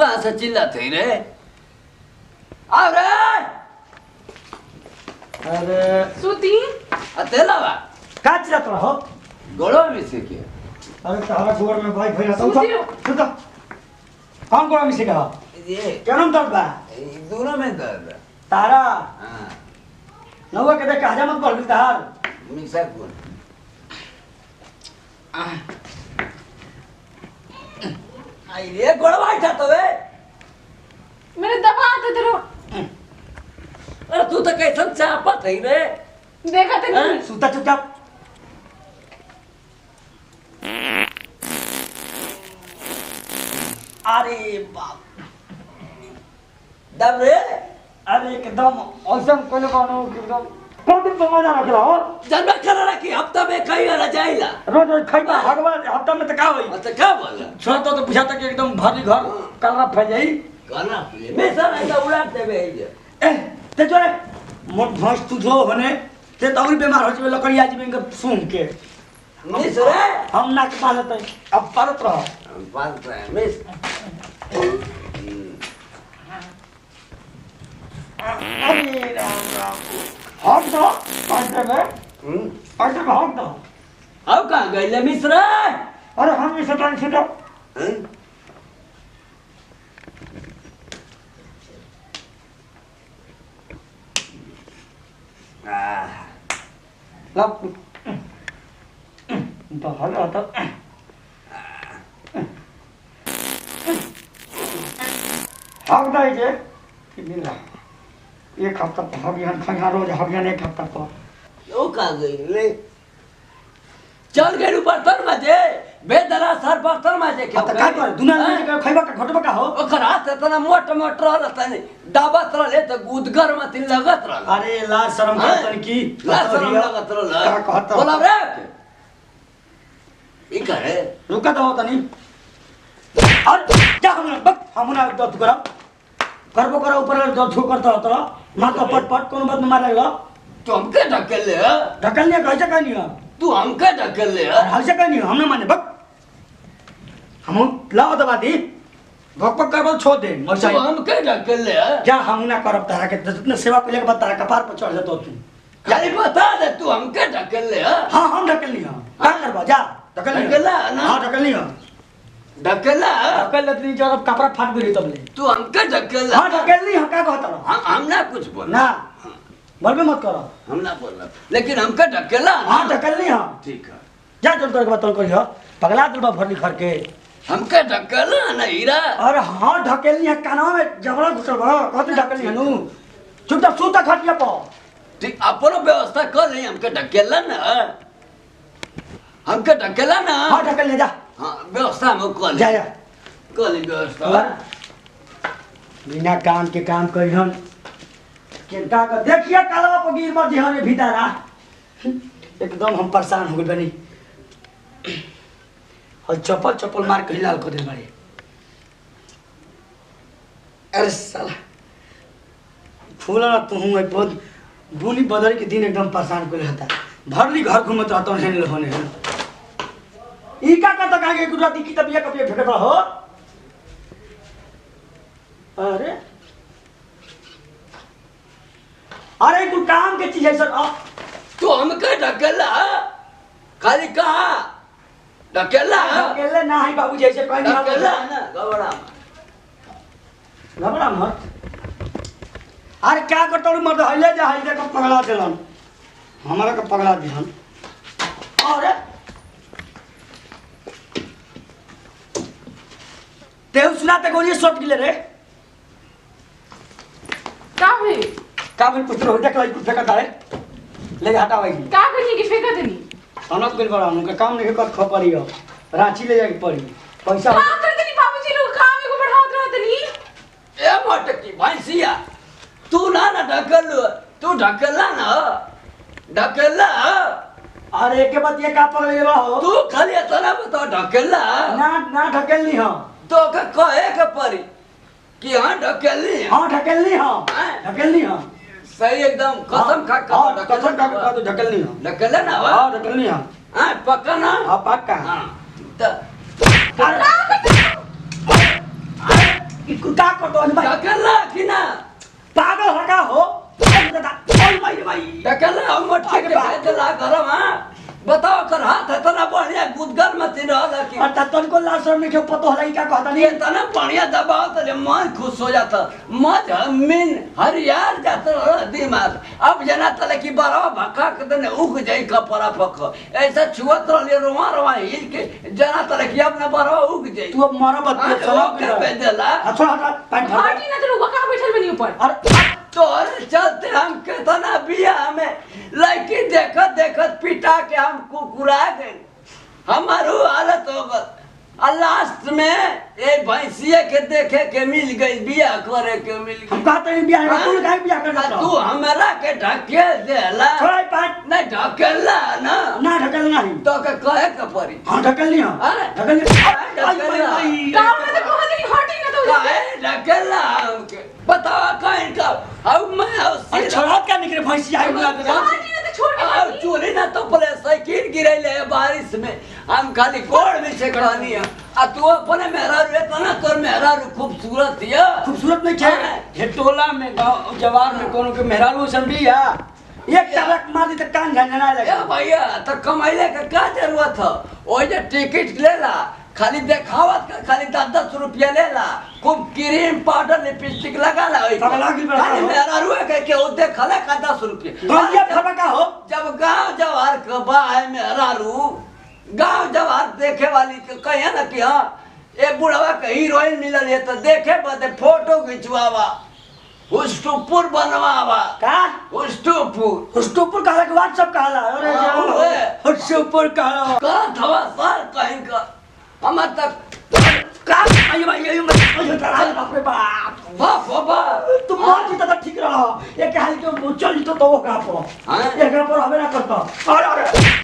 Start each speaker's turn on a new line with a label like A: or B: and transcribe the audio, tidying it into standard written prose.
A: कहाँ से चिल्लाते रे? आओ रे।
B: अरे
C: सूती
A: अतेला बा
B: का चिल्लात रहो?
A: गोड़ो में से के
B: अरे तारा गोड़ में भाई भैया तो
C: सूती
B: तो कौन गोड़ में से कहा?
A: ये
B: क्या नाम दर्द बा?
A: दोनों में दर्द है।
B: तारा
A: हाँ
B: नौवा के देख हजा मत बोल तार
A: मिक्सर कौन आई ये गोड़वा उठा तो वे।
C: मेरे दबा आते तेरे
A: अरे तू तो कैसन चापत है रे?
C: देखा ते नहीं
B: सुता चुपचाप अरे बाप
A: दब रे
B: अरे एकदम औसम कोने कोनो एकदम कौन दिन मजा रखला हो
A: जन्म कर रखी हफ्ता में कई वाला जाइला
B: रोज रोज खाइबा भगवान हफ्ता में तो का होई
A: अच्छा क्या बोला
B: छोड़ तो बुझाता कि एकदम भारी घर कलरा फै जाई
A: करना पड़े मैं सर ऐसा उड़ाते देवे
B: ए ते जो मोट भैंस तू जो होने ते तो और बीमार हो जबे लकड़िया जी में सुन के
A: मिस रे
B: हम ना के पालत अब परत रहो
A: बात है मिस
B: अरे राम राम हट दो ऐसे में ऐसे में हट दो
A: अब कहाँ गए ले मिस रे?
B: अरे हम इसे टाइम छूटो लब तो हल आता हक दाई जे मिला एक हफ्ता तो हबियान खैहा रोज हबियान एक हफ्ता तो
A: वो कहाँ गई ले? चल गए बर्तन मजे बेदरा सर बर्तन मजे
B: अब तो का कर दुना में के खैबा का घटबा का हो
A: ओकर हाथ इतना मोट मोट रहल तने दाबत रहले त गुदगर में तिल लगत रहल।
B: अरे लाज शर्म करतन की
A: ला शरम लगत रहल
B: का कहत
A: बोला रे ई करे
B: रुका तो तनी अरे जा हम ना दत करब करबो करा ऊपर जो छू करता होता माथा पट पट कोन बात में मार लगलो
A: तू हमके ढकेल ले
B: ढकल नहीं कैसे कहनी है
A: तू हमके ढकेल ले
B: हाल से कहनी हम ना माने बक हम लाओ दबा दी भक भक करबो छोड़ दे
A: तू
B: मौसा
A: हमके ढकेल ले
B: जा हम ना करब तारा के जितने सेवा पहले के बाद तारा कपार पर चढ़ जातो तू
A: खाली बता दे तू हमके ढकेल ले
B: हां हम ढकल नहीं का करबो जा ढकल नहीं
A: ढकेला ना?
B: हां ढकल नहीं
A: ढकेला
B: ढकल लेतनी जब कपड़ा फाट गई तब ले
A: तू हमके ढकेल
B: हां ढकल नहीं का कहत रहो
A: हम ना कुछ बोल
B: ना बोलबे मत करो
A: हम ना बोल रहा लेकिन हमके ढकेला
B: हां ढकल नहीं हां
A: ठीक है
B: जा जल्द करके बतल करियो पगला दिलबा भरली घर के
A: हमके ढकेला ना हीरा
B: अरे हाँ ढकेलनी है कानवा में जबड़ा घुसल बा कथी ढकेलनी है नु चुपचाप सूता खटिया पर
A: ठीक अपनो व्यवस्था कर ले हमके ढकेला ना हमके ढकेला ना
B: हाँ ढकेलने जा
A: हाँ व्यवस्था हम कर
B: जा
A: ले
B: जा
A: कर ले व्यवस्था
B: और बिना काम के काम करी हम केनका का देखिए कालवा पर गिर मत ध्यान में भीतर आ एकदम हम परेशान हो गए बनी और चप्पल चप्पल मार के हिलाल कर दे बड़े अरे साला फूला ना तू हूँ बहुत बुनी बदल के दिन एकदम परेशान कर रहता भरली घर घूमत रहता हूँ होने ई का तक आगे गुजराती की तबिया कपिया फेंकत रहो अरे अरे कुल काम के चीज है सर
A: तू हमके ढकेला खाली कहा ढकेला
B: अकेले ना है बाबू जैसे कोई नहीं
A: ढकेला ना गबड़ा
B: घबरा मत अरे क्या करता हूँ मर्द हले जा हले को पगला देलन हमारा को पगला दिहन अरे तेहु सुनाते गोलिए सोट गिले रे
C: का हुई
B: का भी पुत्र हो देख लाई कुछ फेंका तारे ले हटावाई
C: का करनी की फेंका देनी
B: अनक बिल बड़ा उनका काम नहीं कर खपरी हो रांची ले जाके पड़ी पैसा
C: का कर देनी बाबूजी लोग काम को बढ़ावत रहत नहीं
A: ए मोटकी भैंसिया तू ना ना ढकेल तू ढकेला ना ढकेला
B: अरे के बात ये का पड़ लेवा हो
A: तू खाली इतना बता ढकेला
B: ना ना ढकेलनी हो
A: तो के कहे के पड़ी कि हाँ ढकेली
B: हां ढकेलनी हो ढकेलनी हो
A: सही एकदम कसम खा
B: हां कसम खा तो ढकेलनी हो
A: ढकेला ना
B: हां ढकेलनी हो
A: हाँ पक्का ना
B: हां पक्का
A: हाँ तो
B: कि का करतो है भाई
A: ढकेला कि ना
B: पागल हका हो ओए भाई
A: ढकेला हम ठीक है भेजला घर में बताओ कर हाथ इतना बढ़िया गुदगर में तीन रहला कि
B: और तन को लास्ट में के पतो होला का कहता नहीं
A: इतना बढ़िया दबाव तो मन खुश हो जाता मन हरियार जाता दिमाग अब जना तले की बरवा भक्का के तने उग जाई कपड़ा पक ऐसा छुअत रहले रोवा रोवा हिल के जना तले की अब ना बरवा उग जाई
B: तू अब मारा बत चला
A: के भेजला
B: अच्छा हटा पैंट
C: हटी ना तो वका बैठल बनी ऊपर
B: और
A: तोरे चलते हम केतना बिया में लड़की देखत देखत पिटा के हम कुकुरा गए हमारो हालत हो गल और लास्ट में ये भैंसिया के देखे के मिल गई बिया करे के मिल गई
B: हम कहते हैं बियाह तू काहे बियाह करना
A: तू हमरा के ढकेल देला
B: छोड़ा पैंट
A: नहीं ढकेला ना
B: ना ढकल नहीं
A: तो के कहे के पड़ी
B: हां ढकल नहीं हां
A: अरे
B: ढकल
C: गांव में तो कह दे हटी ना तो
A: काहे ढकेला हमके बताओ कहीं का अब मैं
B: अरे छोड़ा क्या निकले भैंसी आई बुला दे
C: हटी ना तो छोड़ के
A: और चोरी ना तो पले साइकिल गिरैले बारिश में हम खाली कोड़ में से कहानी है आ तू अपने मेहरारू इतना तोर मेहरारू खूबसूरत है
B: खूबसूरत नहीं छे हे टोला में गांव जवार में कोनो के मेहरारू सन भी है एक टरक मार दी त कान झनझना लगे
A: ए भैया तो कमाइले का क्या जरूरत है ओए जे टिकट लेला खाली देखावत का खाली 10-10 रुपया लेला खूब क्रीम पाउडर लिपस्टिक लगा ला
B: पगला की बड़ा
A: खाली मेहरारू के ओ देखला का 10 रुपया
B: गंजिया फबका हो
A: जब गांव जवार के बाय मेहरारू गांव जवार देखे वाली के कहे ना कि हाँ ए बुढ़वा के हीरोइन मिलल है तो देखे बदे फोटो खिंचवावा हुस्टुपुर बनवावा
B: का
A: हुस्टुपुर
B: हुस्टुपुर कहला के व्हाट्सएप कहला अरे
A: हाँ,
B: हुस्टुपुर कहला
A: कहाँ थवा सर कहीं का हम तक
B: का आई भाई बाप रे बाप
A: बाप बाबा
B: तू मार जीता तो ठीक रहा एक हाल के चल जीतो तो वो का पर
A: हाँ?
B: एक पर हमें ना करता अरे